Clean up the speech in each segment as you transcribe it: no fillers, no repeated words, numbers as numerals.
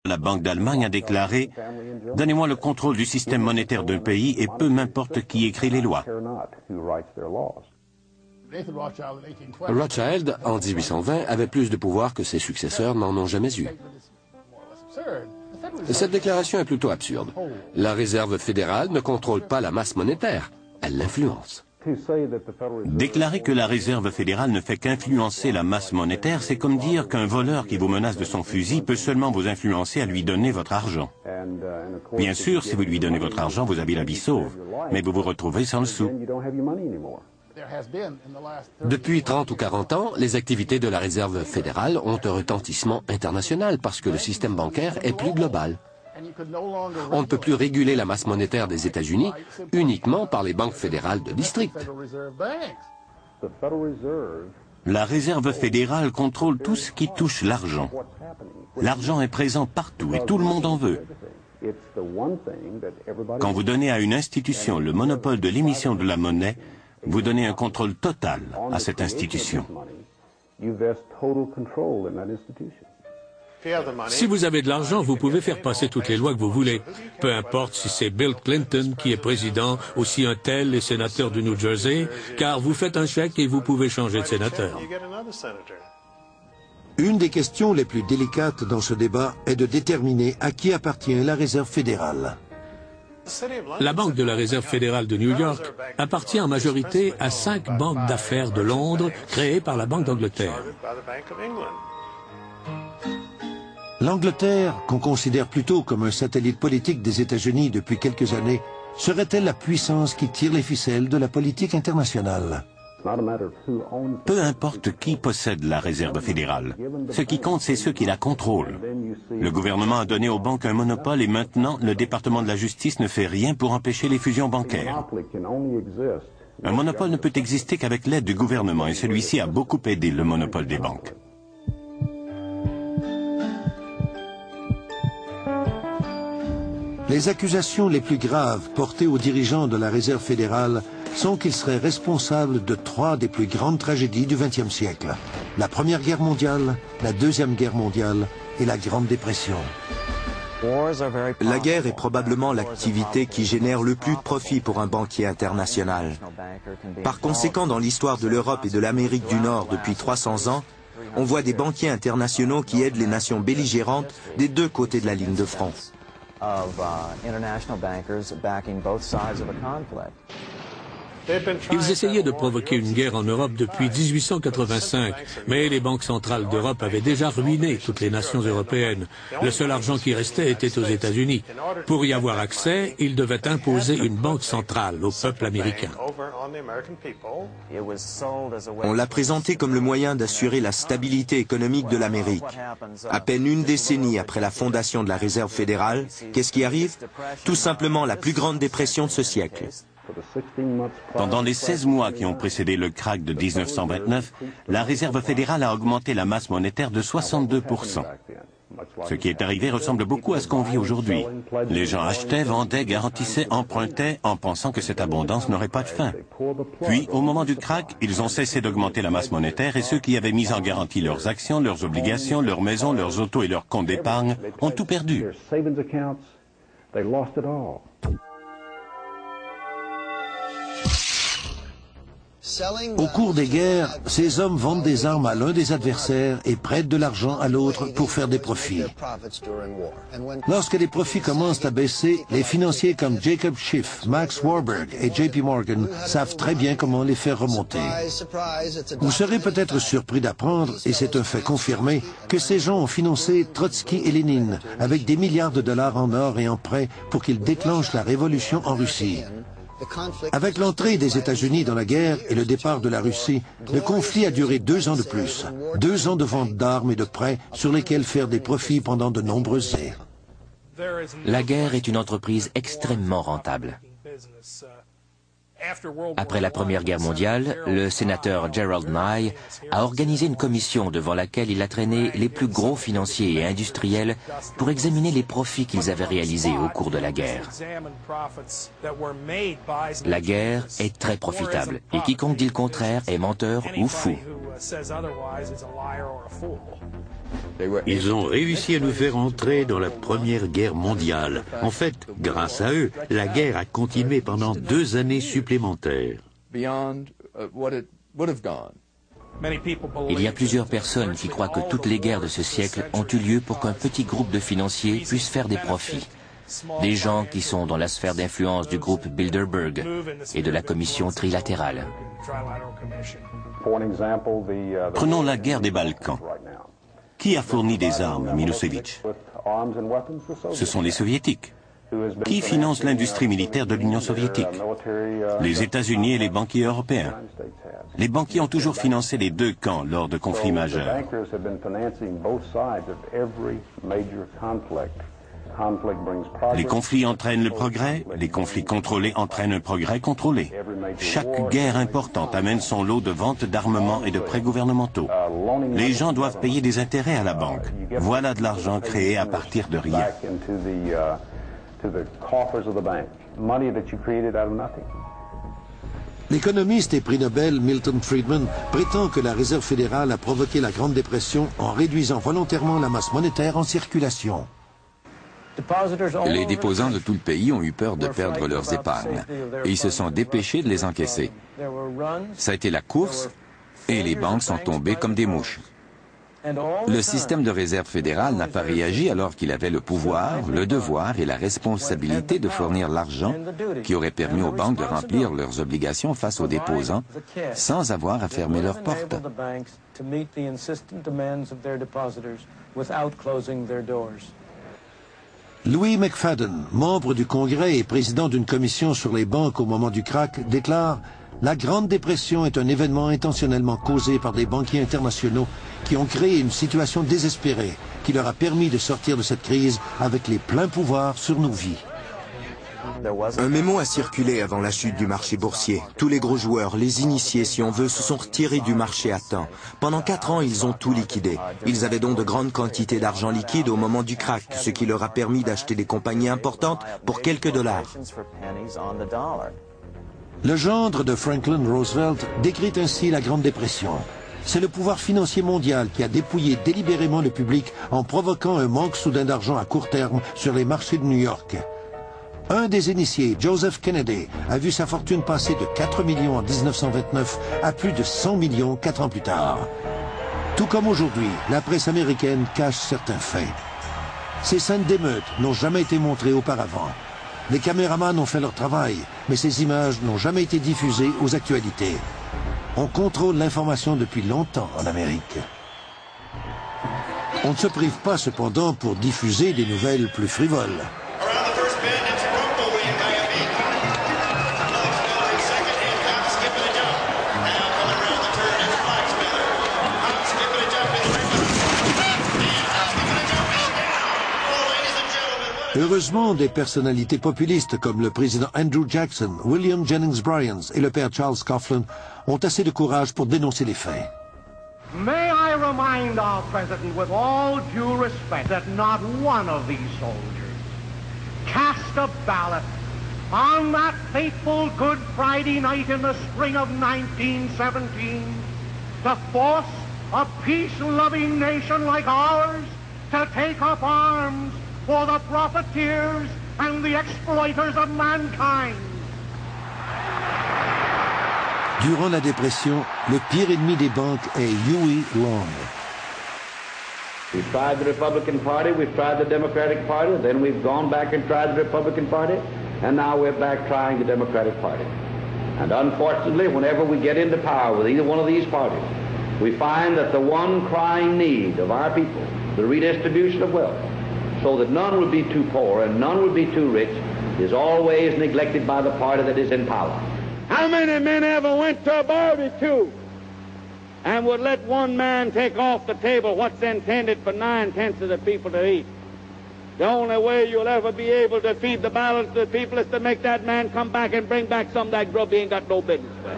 La Banque d'Allemagne a déclaré « Donnez-moi le contrôle du système monétaire d'un pays et peu m'importe qui écrit les lois ». Rothschild, en 1820, avait plus de pouvoir que ses successeurs n'en ont jamais eu. Cette déclaration est plutôt absurde. La Réserve fédérale ne contrôle pas la masse monétaire, elle l'influence. Déclarer que la Réserve fédérale ne fait qu'influencer la masse monétaire, c'est comme dire qu'un voleur qui vous menace de son fusil peut seulement vous influencer à lui donner votre argent. Bien sûr, si vous lui donnez votre argent, vous avez la vie sauve, mais vous vous retrouvez sans le sou. Depuis 30 ou 40 ans, les activités de la Réserve fédérale ont un retentissement international parce que le système bancaire est plus global. On ne peut plus réguler la masse monétaire des États-Unis uniquement par les banques fédérales de district. La Réserve fédérale contrôle tout ce qui touche l'argent. L'argent est présent partout et tout le monde en veut. Quand vous donnez à une institution le monopole de l'émission de la monnaie, vous donnez un contrôle total à cette institution. Si vous avez de l'argent, vous pouvez faire passer toutes les lois que vous voulez. Peu importe si c'est Bill Clinton qui est président ou si un tel est sénateur du New Jersey, car vous faites un chèque et vous pouvez changer de sénateur. Une des questions les plus délicates dans ce débat est de déterminer à qui appartient la Réserve fédérale. La Banque de la Réserve fédérale de New York appartient en majorité à 5 banques d'affaires de Londres créées par la Banque d'Angleterre. L'Angleterre, qu'on considère plutôt comme un satellite politique des États-Unis depuis quelques années, serait-elle la puissance qui tire les ficelles de la politique internationale? Peu importe qui possède la Réserve fédérale. Ce qui compte, c'est ceux qui la contrôlent. Le gouvernement a donné aux banques un monopole et maintenant, le département de la justice ne fait rien pour empêcher les fusions bancaires. Un monopole ne peut exister qu'avec l'aide du gouvernement et celui-ci a beaucoup aidé le monopole des banques. Les accusations les plus graves portées aux dirigeants de la Réserve fédérale sont qu'ils seraient responsables de 3 des plus grandes tragédies du XXe siècle. La Première Guerre mondiale, la Deuxième Guerre mondiale et la Grande Dépression. La guerre est probablement l'activité qui génère le plus de profit pour un banquier international. Par conséquent, dans l'histoire de l'Europe et de l'Amérique du Nord depuis 300 ans, on voit des banquiers internationaux qui aident les nations belligérantes des 2 côtés de la ligne de front. Ils essayaient de provoquer une guerre en Europe depuis 1885, mais les banques centrales d'Europe avaient déjà ruiné toutes les nations européennes. Le seul argent qui restait était aux États-Unis. Pour y avoir accès, ils devaient imposer une banque centrale au peuple américain. On l'a présenté comme le moyen d'assurer la stabilité économique de l'Amérique. À peine une décennie après la fondation de la Réserve fédérale, qu'est-ce qui arrive? Tout simplement la plus grande dépression de ce siècle. Pendant les 16 mois qui ont précédé le krach de 1929, la Réserve fédérale a augmenté la masse monétaire de 62%. Ce qui est arrivé ressemble beaucoup à ce qu'on vit aujourd'hui. Les gens achetaient, vendaient, garantissaient, empruntaient en pensant que cette abondance n'aurait pas de fin. Puis, au moment du krach, ils ont cessé d'augmenter la masse monétaire et ceux qui avaient mis en garantie leurs actions, leurs obligations, leurs maisons, leurs autos et leurs comptes d'épargne ont tout perdu. Au cours des guerres, ces hommes vendent des armes à l'un des adversaires et prêtent de l'argent à l'autre pour faire des profits. Lorsque les profits commencent à baisser, les financiers comme Jacob Schiff, Max Warburg et JP Morgan savent très bien comment les faire remonter. Vous serez peut-être surpris d'apprendre, et c'est un fait confirmé, que ces gens ont financé Trotsky et Lénine avec des milliards de dollars en or et en prêts pour qu'ils déclenchent la révolution en Russie. Avec l'entrée des États-Unis dans la guerre et le départ de la Russie, le conflit a duré 2 ans de plus. 2 ans de vente d'armes et de prêts sur lesquels faire des profits pendant de nombreuses années. La guerre est une entreprise extrêmement rentable. Après la Première Guerre mondiale, le sénateur Gerald Nye a organisé une commission devant laquelle il a traîné les plus gros financiers et industriels pour examiner les profits qu'ils avaient réalisés au cours de la guerre. La guerre est très profitable et quiconque dit le contraire est menteur ou fou. Ils ont réussi à nous faire entrer dans la Première Guerre mondiale. En fait, grâce à eux, la guerre a continué pendant 2 années supplémentaires. Il y a plusieurs personnes qui croient que toutes les guerres de ce siècle ont eu lieu pour qu'un petit groupe de financiers puisse faire des profits. Des gens qui sont dans la sphère d'influence du groupe Bilderberg et de la commission trilatérale. Prenons la guerre des Balkans. Qui a fourni des armes à Milosevic? Ce sont les Soviétiques. Qui finance l'industrie militaire de l'Union soviétique? Les États-Unis et les banquiers européens. Les banquiers ont toujours financé les deux camps lors de conflits majeurs. Les conflits entraînent le progrès, les conflits contrôlés entraînent un progrès contrôlé. Chaque guerre importante amène son lot de ventes d'armements et de prêts gouvernementaux. Les gens doivent payer des intérêts à la banque. Voilà de l'argent créé à partir de rien. L'économiste et prix Nobel Milton Friedman prétend que la Réserve fédérale a provoqué la Grande Dépression en réduisant volontairement la masse monétaire en circulation. Les déposants de tout le pays ont eu peur de perdre leurs épargnes et ils se sont dépêchés de les encaisser. Ça a été la course et les banques sont tombées comme des mouches. Le système de réserve fédérale n'a pas réagi alors qu'il avait le pouvoir, le devoir et la responsabilité de fournir l'argent qui aurait permis aux banques de remplir leurs obligations face aux déposants sans avoir à fermer leurs portes. Louis McFadden, membre du Congrès et président d'une commission sur les banques au moment du krach, déclare « La Grande Dépression est un événement intentionnellement causé par des banquiers internationaux qui ont créé une situation désespérée qui leur a permis de sortir de cette crise avec les pleins pouvoirs sur nos vies. » Un mémo a circulé avant la chute du marché boursier. Tous les gros joueurs, les initiés si on veut, se sont retirés du marché à temps. Pendant 4 ans, ils ont tout liquidé. Ils avaient donc de grandes quantités d'argent liquide au moment du krach, ce qui leur a permis d'acheter des compagnies importantes pour quelques dollars. Le gendre de Franklin Roosevelt décrit ainsi la Grande Dépression. C'est le pouvoir financier mondial qui a dépouillé délibérément le public en provoquant un manque soudain d'argent à court terme sur les marchés de New York. Un des initiés, Joseph Kennedy, a vu sa fortune passer de 4 millions en 1929 à plus de 100 millions 4 ans plus tard. Tout comme aujourd'hui, la presse américaine cache certains faits. Ces scènes d'émeutes n'ont jamais été montrées auparavant. Les caméramans ont fait leur travail, mais ces images n'ont jamais été diffusées aux actualités. On contrôle l'information depuis longtemps en Amérique. On ne se prive pas cependant pour diffuser des nouvelles plus frivoles. Heureusement, des personnalités populistes comme le président Andrew Jackson, William Jennings Bryan et le père Charles Coughlin ont assez de courage pour dénoncer les faits. May I remind our president with all due respect that not one of these soldiers cast a ballot on that fateful Good Friday night in the spring of 1917 to force a peace-loving nation like ours to take up arms for the profiteers and the exploiters of mankind. Durant la dépression, le pire ennemi des banques est Huey Long. We've tried the Republican Party, we've tried the Democratic Party, then we've gone back and tried the Republican Party, and now we're back trying the Democratic Party. And unfortunately, whenever we get into power with either one of these parties, we find that the one crying need of our people, the redistribution of wealth, so that none would be too poor and none would be too rich, is always neglected by the party that is in power. How many men ever went to a barbecue and would let one man take off the table what's intended for 9/10 of the people to eat? The only way you'll ever be able to feed the balance of the people is to make that man come back and bring back some of that grub he ain't got no business with.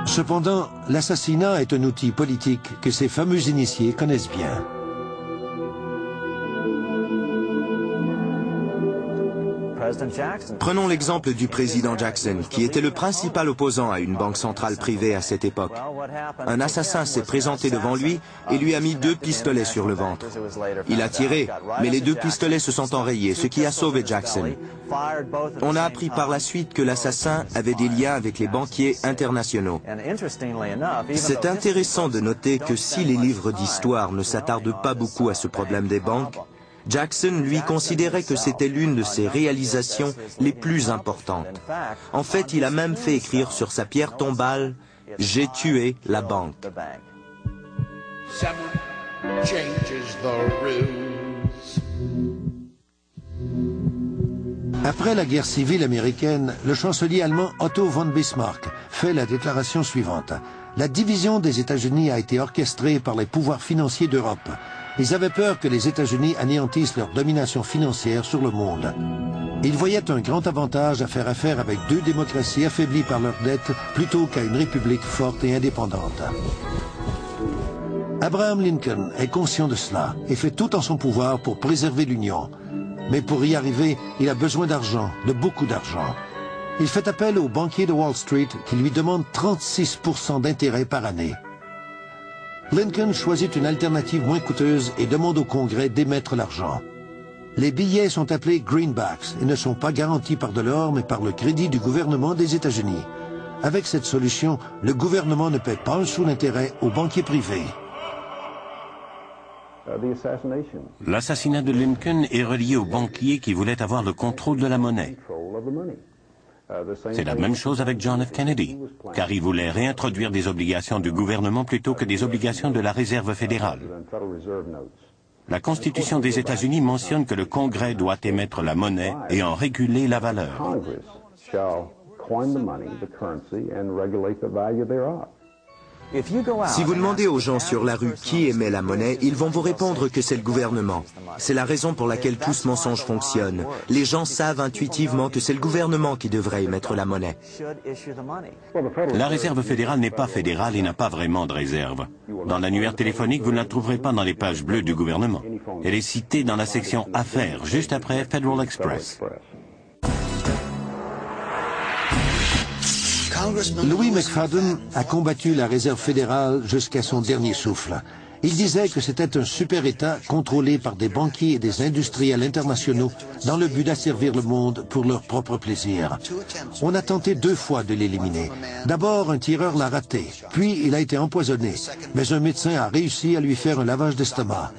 Cependant, l'assassinat est un outil politique que ces fameux initiés connaissent bien. Prenons l'exemple du président Jackson, qui était le principal opposant à une banque centrale privée à cette époque. Un assassin s'est présenté devant lui et lui a mis 2 pistolets sur le ventre. Il a tiré, mais les 2 pistolets se sont enrayés, ce qui a sauvé Jackson. On a appris par la suite que l'assassin avait des liens avec les banquiers internationaux. C'est intéressant de noter que si les livres d'histoire ne s'attardent pas beaucoup à ce problème des banques, Jackson, lui, considérait que c'était l'une de ses réalisations les plus importantes. En fait, il a même fait écrire sur sa pierre tombale « J'ai tué la banque ». Après la guerre civile américaine, le chancelier allemand Otto von Bismarck fait la déclaration suivante. La division des États-Unis a été orchestrée par les pouvoirs financiers d'Europe. Ils avaient peur que les États-Unis anéantissent leur domination financière sur le monde. Ils voyaient un grand avantage à faire affaire avec 2 démocraties affaiblies par leurs dettes plutôt qu'à une république forte et indépendante. Abraham Lincoln est conscient de cela et fait tout en son pouvoir pour préserver l'Union. Mais pour y arriver, il a besoin d'argent, de beaucoup d'argent. Il fait appel aux banquiers de Wall Street qui lui demandent 36% d'intérêt par année. Lincoln choisit une alternative moins coûteuse et demande au Congrès d'émettre l'argent. Les billets sont appelés greenbacks et ne sont pas garantis par de l'or mais par le crédit du gouvernement des États-Unis. Avec cette solution, le gouvernement ne paie pas un sou d'intérêt aux banquiers privés. L'assassinat de Lincoln est relié aux banquiers qui voulaient avoir le contrôle de la monnaie. C'est la même chose avec John F. Kennedy, car il voulait réintroduire des obligations du gouvernement plutôt que des obligations de la Réserve fédérale. La Constitution des États-Unis mentionne que le Congrès doit émettre la monnaie et en réguler la valeur. Si vous demandez aux gens sur la rue qui émet la monnaie, ils vont vous répondre que c'est le gouvernement. C'est la raison pour laquelle tout ce mensonge fonctionne. Les gens savent intuitivement que c'est le gouvernement qui devrait émettre la monnaie. La Réserve fédérale n'est pas fédérale et n'a pas vraiment de réserve. Dans l'annuaire téléphonique, vous ne la trouverez pas dans les pages bleues du gouvernement. Elle est citée dans la section Affaires, juste après Federal Express. Louis McFadden a combattu la Réserve fédérale jusqu'à son dernier souffle. Il disait que c'était un super-État contrôlé par des banquiers et des industriels internationaux dans le but d'asservir le monde pour leur propre plaisir. On a tenté 2 fois de l'éliminer. D'abord, un tireur l'a raté, puis il a été empoisonné, mais un médecin a réussi à lui faire un lavage d'estomac.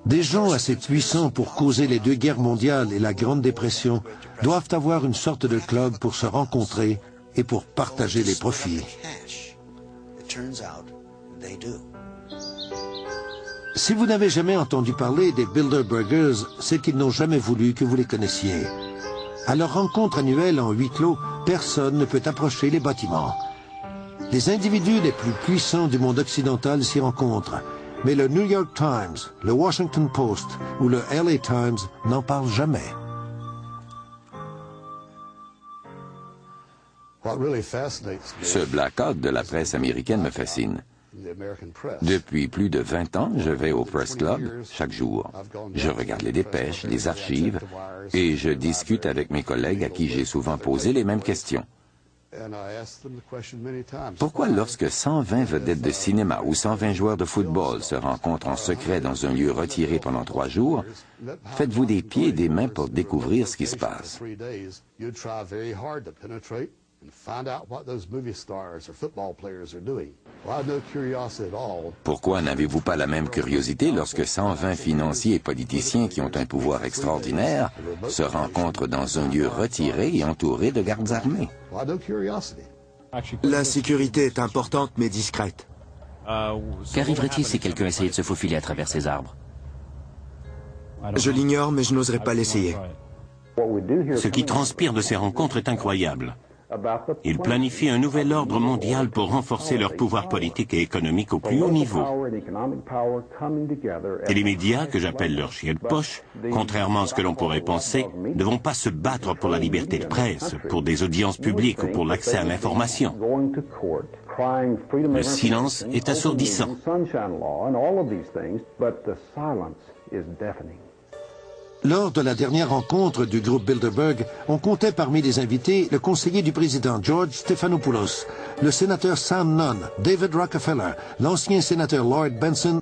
Des gens assez puissants pour causer les 2 guerres mondiales et la Grande Dépression doivent avoir une sorte de club pour se rencontrer et pour partager les profits. Si vous n'avez jamais entendu parler des Bilderbergers, c'est qu'ils n'ont jamais voulu que vous les connaissiez. À leur rencontre annuelle en huis clos, personne ne peut approcher les bâtiments. Les individus les plus puissants du monde occidental s'y rencontrent. Mais le New York Times, le Washington Post ou le LA Times n'en parlent jamais. Ce blackout de la presse américaine me fascine. Depuis plus de 20 ans, je vais au Press Club chaque jour. Je regarde les dépêches, les archives, et je discute avec mes collègues à qui j'ai souvent posé les mêmes questions. Pourquoi lorsque 120 vedettes de cinéma ou 120 joueurs de football se rencontrent en secret dans un lieu retiré pendant 3 jours, faites-vous des pieds et des mains pour découvrir ce qui se passe? Pourquoi n'avez-vous pas la même curiosité lorsque 120 financiers et politiciens qui ont un pouvoir extraordinaire se rencontrent dans un lieu retiré et entouré de gardes armés? La sécurité est importante mais discrète. Qu'arriverait-il si quelqu'un essayait de se faufiler à travers ces arbres? Je l'ignore, mais je n'oserais pas l'essayer. Ce qui transpire de ces rencontres est incroyable. Ils planifient un nouvel ordre mondial pour renforcer leur pouvoir politique et économique au plus haut niveau. Et les médias, que j'appelle leurs chiens de poche, contrairement à ce que l'on pourrait penser, ne vont pas se battre pour la liberté de presse, pour des audiences publiques ou pour l'accès à l'information. Le silence est assourdissant. Lors de la dernière rencontre du groupe Bilderberg, on comptait parmi les invités le conseiller du président George Stephanopoulos, le sénateur Sam Nunn, David Rockefeller, l'ancien sénateur Lloyd Bentsen